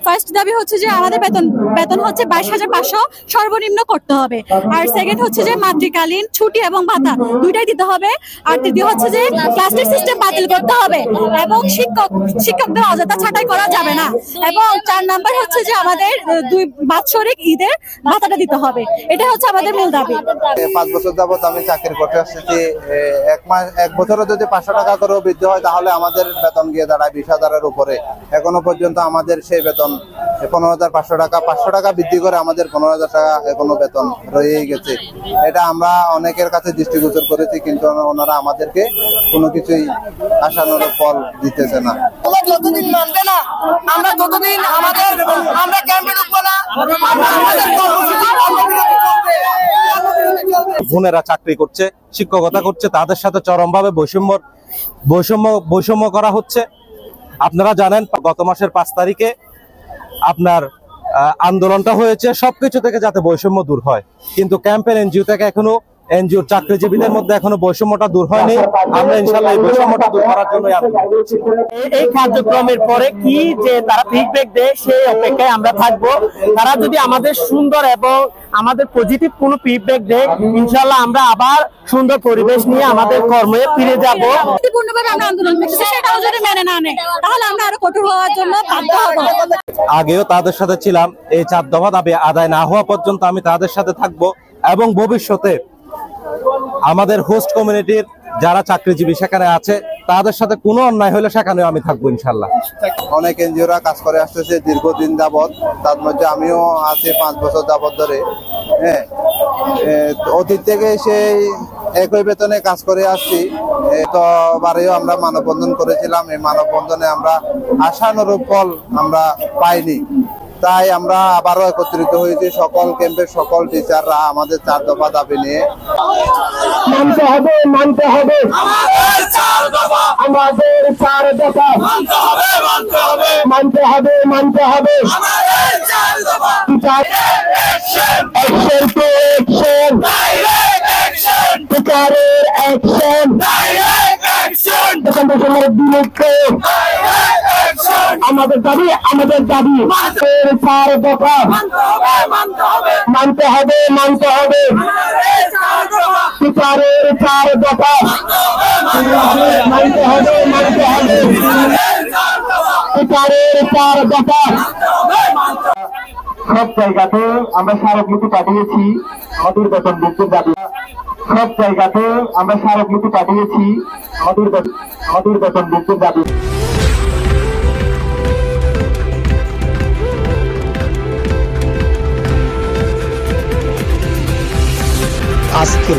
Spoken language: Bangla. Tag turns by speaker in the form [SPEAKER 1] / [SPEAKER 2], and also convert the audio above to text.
[SPEAKER 1] ফার্স্ট দাবি হচ্ছে যে আমাদের বেতন হচ্ছে 22,500 সর্বনিম্ন করতে হবে। আর সেকেন্ড হচ্ছে যে মাতৃকালীন ছুটি এবং ভাতা দুইটাই দিতে হবে। আর তৃতীয় হচ্ছে যে ক্লাস সিস্টেম বাতিল করতে হবে এবং শিক্ষকদের অযথা ছাঁটাই করা যাবে না। এবং 4 নাম্বার হচ্ছে যে আমাদের 2 বাৎসরিক ঈদের ভাতাটা দিতে হবে। এটা হচ্ছে আমাদের মূল দাবি।
[SPEAKER 2] 5 বছর যাবত আমি চাকরি করতে আসছি। এক বছরে যদি 500 টাকা করে বৃদ্ধি হয় তাহলে আমাদের বেতন গিয়ে দাঁড়ায় 20,000-এর উপরে। এখনো পর্যন্ত আমাদের সেই বেতন 15,500 টাকা, 500 টাকা বৃদ্ধি করে আমাদের 15,000 টাকা এখনো বেতন রয়েই গেছে। এটা আমরা অনেকের কাছে দৃষ্টিগোচর করেছি, কিন্তু ওনারা আমাদেরকে কোনো কিছুই আশানুরূপ ফল দিতেছে না।
[SPEAKER 3] যতদিন মানবে না, আমরা ততদিন আমরা ক্যাম্পে ঢুকবো না।
[SPEAKER 4] বোনেরা চাকরি করছে, শিক্ষকতা করছে, তাদের সাথে চরমভাবে বৈষম্য করা হচ্ছে। আপনারা জানেন গত মাসের 5 তারিখে আপনার আন্দোলনটা হয়েছে সবকিছু থেকে যাতে বৈষম্য দূর হয়, কিন্তু ক্যাম্পের এনজিও থেকে এখনো এনজিওর চাকরিজীবীদের মধ্যে এখনো বৈষম্যটা দূর হয়নি। আমরা ইনশাআল্লাহ এই বৈষম্যটা দূর করার জন্য
[SPEAKER 5] এই কার্যক্রমের পরে কি যে তারা ফিডব্যাক দেয় সেই অপেক্ষায় আমরা থাকবো। তারা যদি আমাদের সুন্দর এবং আমাদের পজিটিভ কোনো ফিডব্যাক দেয়, ইনশাআল্লাহ আমরা আবার সুন্দর পরিবেশ নিয়ে আমাদের কর্মে ফিরে যাব।
[SPEAKER 1] পূর্ণভাবে আমরা আন্দোলন করছি, সেটাও যদি মেনে না নেয় তাহলে আমরা আরো কঠোর হওয়ার জন্য বাধ্য হব।
[SPEAKER 4] আগেও তাদের সাথে ছিলাম, এই 4 দফা দাবি আদায় না হওয়া পর্যন্ত আমি তাদের সাথে থাকবো এবং ভবিষ্যতে আমাদের হোস্ট কমিউনিটির যারা চাকরিজীবী সেখানে আছে তাদের সাথে কোনো অন্যায় হলে সেখানেও আমি থাকবো ইনশাল্লাহ।
[SPEAKER 2] অনেক এনজিওরা কাজ করে আসতেছে দীর্ঘদিন যাবৎ, তার মধ্যে আমিও আছি 5 বছর যাবৎ ধরে। হ্যাঁ, অতীত থেকে সেই একই বেতনে কাজ করে আসছি। তো বারেও আমরা মানববন্ধন করেছিলাম, এই মানববন্ধনে আমরা আশানুরূপ ফল আমরা পাইনি। তাই আমরা আবারও একত্রিত হয়েছি, সকল ক্যাম্পের সকল টিচাররা আমাদের 4 দফা দাবি নিয়ে।
[SPEAKER 5] মানতে হবে আমাদের 4 দফা, মানতে হবে আমাদের 4 দফা। Action to action, direct action, টিচারের অ্যাকশন, ডাইরেক্ট অ্যাকশন, দোকানদারের বিরুদ্ধে ডাইরেক্ট অ্যাকশন। আমাদের দাবি 4 দফা মানতে হবে টিচারের 4 দফা মানতে হবে টিচারের 4 দফা। সব জায়গাতে আমরা স্মারকলিপি পাঠিয়েছি আমাদের বেতন বৃদ্ধির দাবি। সব জায়গাতে আমরা স্মারকলিপি পাঠিয়েছি আমাদের বেতন বৃদ্ধির দাবি।
[SPEAKER 6] আজকের